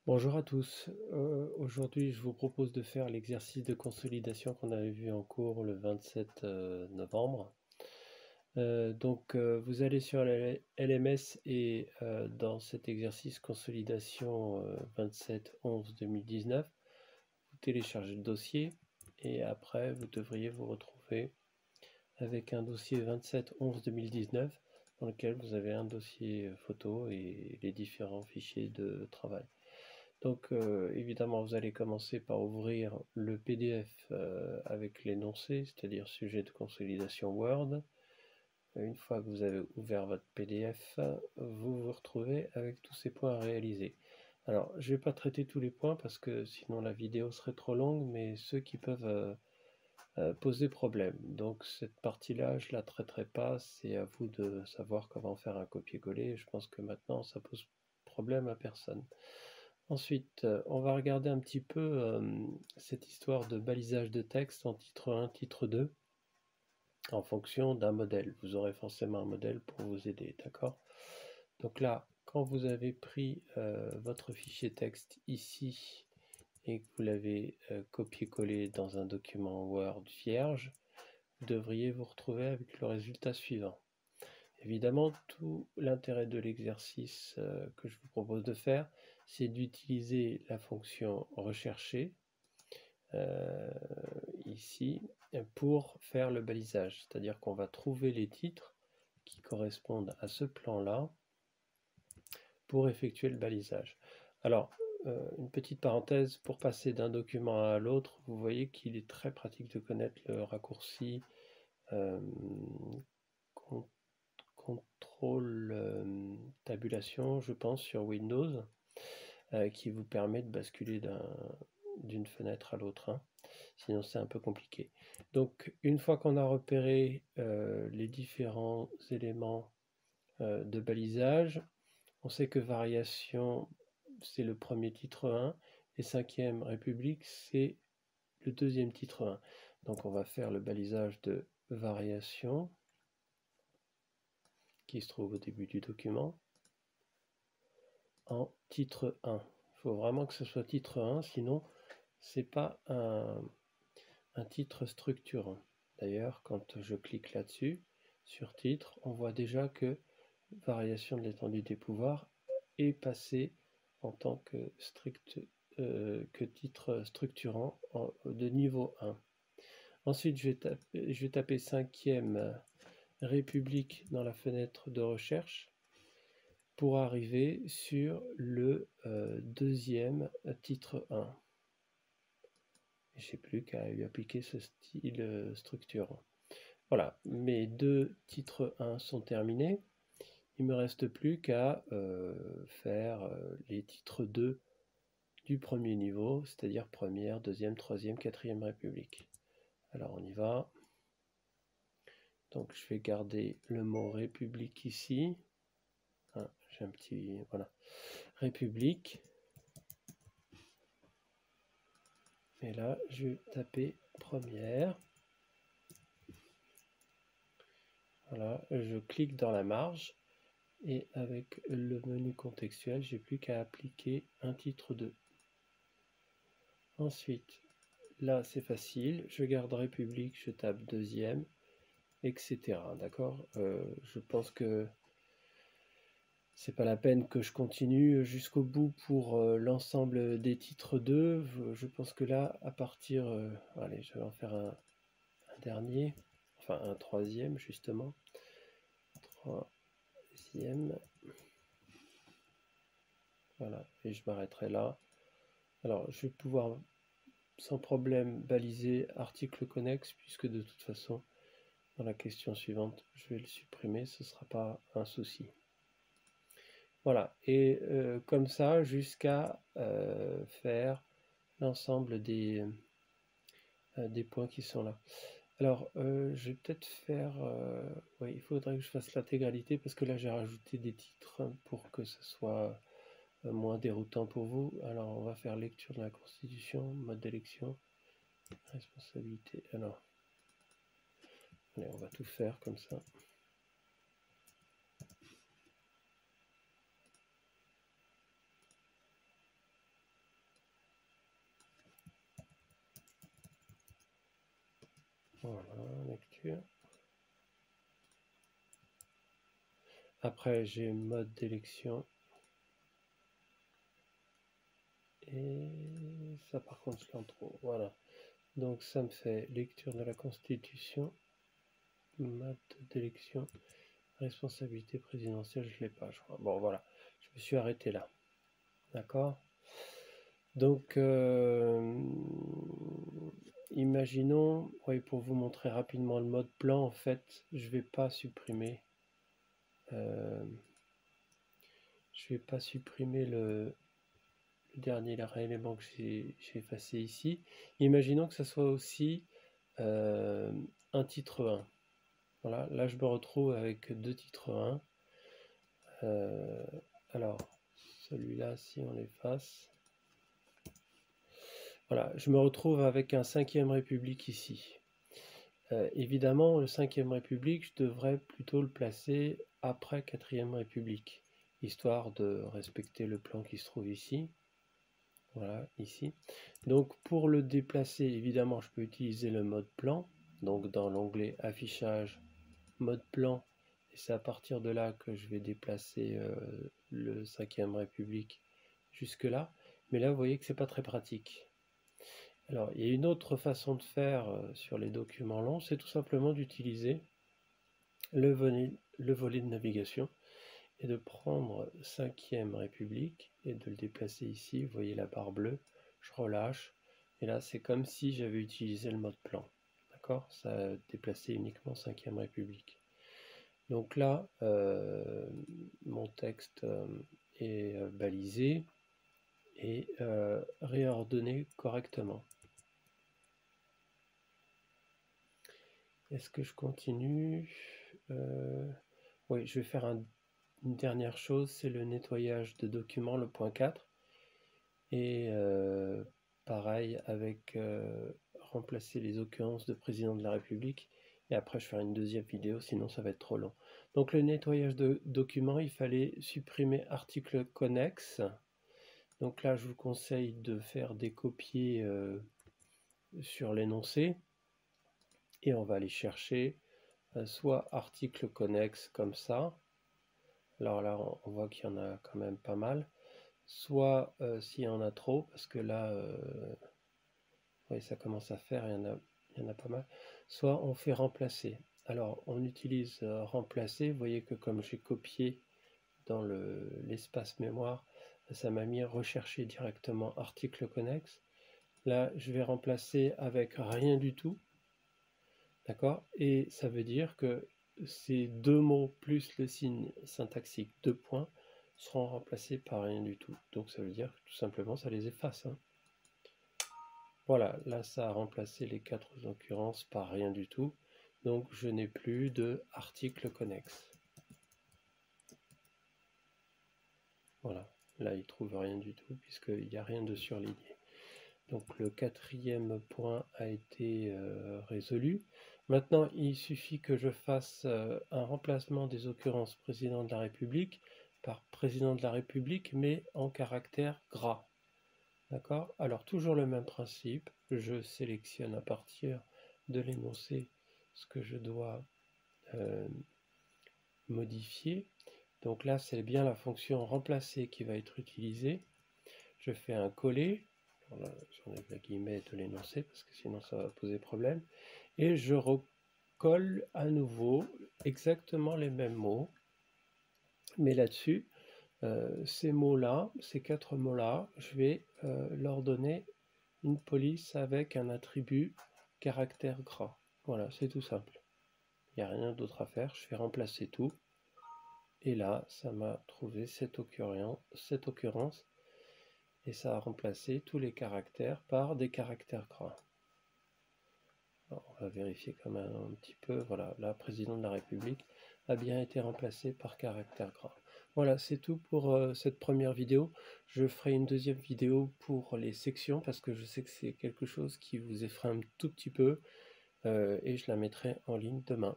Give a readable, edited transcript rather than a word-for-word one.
Bonjour à tous. Aujourd'hui, je vous propose de faire l'exercice de consolidation qu'on avait vu en cours le 27 novembre. Vous allez sur la LMS et dans cet exercice consolidation 27-11-2019, vous téléchargez le dossier et après, vous devriez vous retrouver avec un dossier 27-11-2019 dans lequel vous avez un dossier photo et les différents fichiers de travail. Donc évidemment, vous allez commencer par ouvrir le PDF avec l'énoncé, c'est-à-dire sujet de consolidation Word. Une fois que vous avez ouvert votre PDF, vous vous retrouvez avec tous ces points à réaliser. Alors, je ne vais pas traiter tous les points parce que sinon la vidéo serait trop longue, mais ceux qui peuvent poser problème. Donc cette partie-là, je ne la traiterai pas, c'est à vous de savoir comment faire un copier-coller. Je pense que maintenant, ça pose problème à personne. Ensuite, on va regarder un petit peu cette histoire de balisage de texte en titre 1, titre 2, en fonction d'un modèle. Vous aurez forcément un modèle pour vous aider, d'accord? Donc là, quand vous avez pris votre fichier texte ici et que vous l'avez copié-collé dans un document Word vierge, vous devriez vous retrouver avec le résultat suivant. Évidemment, tout l'intérêt de l'exercice que je vous propose de faire, c'est d'utiliser la fonction rechercher ici pour faire le balisage. C'est-à-dire qu'on va trouver les titres qui correspondent à ce plan-là pour effectuer le balisage. Alors, une petite parenthèse, pour passer d'un document à l'autre, vous voyez qu'il est très pratique de connaître le raccourci contrôle tabulation, je pense, sur Windows, qui vous permet de basculer d'une fenêtre à l'autre, hein. Sinon c'est un peu compliqué. Donc une fois qu'on a repéré les différents éléments de balisage, on sait que variation c'est le premier titre 1 et 5e République c'est le deuxième titre 1. Donc on va faire le balisage de variation qui se trouve au début du document en titre 1. Il faut vraiment que ce soit titre 1, sinon c'est pas un titre structurant. D'ailleurs, quand je clique là-dessus, sur titre, on voit déjà que variation de l'étendue des pouvoirs est passé en tant que titre structurant de niveau 1. Ensuite, je vais taper 5e République dans la fenêtre de recherche pour arriver sur le deuxième titre 1. J'ai plus qu'à lui appliquer ce style structurant. Voilà, mes deux titres 1 sont terminés. Il ne me reste plus qu'à faire les titres 2 du premier niveau, c'est-à-dire première, deuxième, troisième, quatrième République. Alors on y va. Donc je vais garder le mot République ici. Ah, j'ai un petit... Voilà. République. Et là, je vais taper première. Voilà, je clique dans la marge. Et avec le menu contextuel, j'ai plus qu'à appliquer un titre 2. Ensuite, là c'est facile, je garde République, je tape deuxième, etc. D'accord, je pense que c'est pas la peine que je continue jusqu'au bout pour l'ensemble des titres 2. Je pense que là, à partir... allez, je vais en faire un dernier, enfin un troisième justement. Troisième. Voilà, et je m'arrêterai là. Alors, je vais pouvoir sans problème baliser article connexe, puisque de toute façon, dans la question suivante, je vais le supprimer, ce ne sera pas un souci. Voilà, et comme ça, jusqu'à faire l'ensemble des points qui sont là. Alors, je vais peut-être faire... oui, il faudrait que je fasse l'intégralité, parce que là, j'ai rajouté des titres pour que ce soit moins déroutant pour vous. Alors, on va faire lecture de la Constitution, mode d'élection, responsabilité. Alors, allez, on va tout faire comme ça. Voilà, lecture. Après, j'ai mode d'élection. Et ça, par contre, je l'ai en trop. Voilà. Donc, ça me fait lecture de la Constitution, mode d'élection, responsabilité présidentielle, je ne l'ai pas, je crois. Bon, voilà. Je me suis arrêté là. D'accord? Donc, imaginons, oui, pour vous montrer rapidement le mode plan, en fait, je ne vais pas supprimer. Le dernier élément que j'ai effacé ici. Imaginons que ça soit aussi un titre 1. Voilà, là je me retrouve avec deux titres 1. Alors, celui-là, si on l'efface, voilà, je me retrouve avec un 5e République ici. Évidemment, le 5e République, je devrais plutôt le placer après 4e République, histoire de respecter le plan qui se trouve ici. Voilà, ici. Donc pour le déplacer, évidemment, je peux utiliser le mode plan. Donc dans l'onglet affichage, mode plan, et c'est à partir de là que je vais déplacer le 5e République jusque là. Mais là, vous voyez que c'est pas très pratique. Alors, il y a une autre façon de faire sur les documents longs, c'est tout simplement d'utiliser le volet de navigation et de prendre 5e République et de le déplacer ici. Vous voyez la barre bleue, je relâche, et là c'est comme si j'avais utilisé le mode plan. D'accord? Ça a déplacé uniquement 5e République. Donc là, mon texte est balisé et réordonné correctement. Est-ce que je continue? Oui, je vais faire une dernière chose, c'est le nettoyage de documents, le point 4. Et pareil avec remplacer les occurrences de président de la République. Et après, je ferai une deuxième vidéo, sinon ça va être trop long. Donc le nettoyage de documents, il fallait supprimer article connexe. Donc là, je vous conseille de faire des copiés sur l'énoncé. Et on va aller chercher soit article connexe comme ça. Alors là, on voit qu'il y en a quand même pas mal. Soit s'il y en a trop, parce que là, oui, ça commence à faire, il y en a pas mal. Soit on fait remplacer. Alors, on utilise remplacer. Vous voyez que comme j'ai copié dans l'espace mémoire, ça m'a mis rechercher directement article connexe. Là, je vais remplacer avec rien du tout. D'accord? Et ça veut dire que ces deux mots plus le signe syntaxique 2 points seront remplacés par rien du tout. Donc ça veut dire que tout simplement ça les efface. Hein. Voilà, là ça a remplacé les 4 occurrences par rien du tout. Donc je n'ai plus de article connexe. Voilà, là il ne trouve rien du tout puisqu'il n'y a rien de surligné. Donc le 4e point a été résolu. Maintenant, il suffit que je fasse un remplacement des occurrences président de la République par président de la République, mais en caractère gras. D'accord? Alors, toujours le même principe. Je sélectionne à partir de l'énoncé ce que je dois modifier. Donc là, c'est bien la fonction remplacer qui va être utilisée. Je fais un coller. J'enlève la guillemets de l'énoncé parce que sinon ça va poser problème. Et je recolle à nouveau exactement les mêmes mots. Mais là-dessus, ces mots-là, ces 4 mots-là, je vais leur donner une police avec un attribut caractère gras. Voilà, c'est tout simple. Il n'y a rien d'autre à faire. Je fais remplacer tout. Et là, ça m'a trouvé cette occurrence. Et ça a remplacé tous les caractères par des caractères gras. Alors, on va vérifier quand même un petit peu. Voilà, là, président de la République a bien été remplacé par caractère gras. Voilà, c'est tout pour cette première vidéo. Je ferai une deuxième vidéo pour les sections parce que je sais que c'est quelque chose qui vous effraie un tout petit peu et je la mettrai en ligne demain.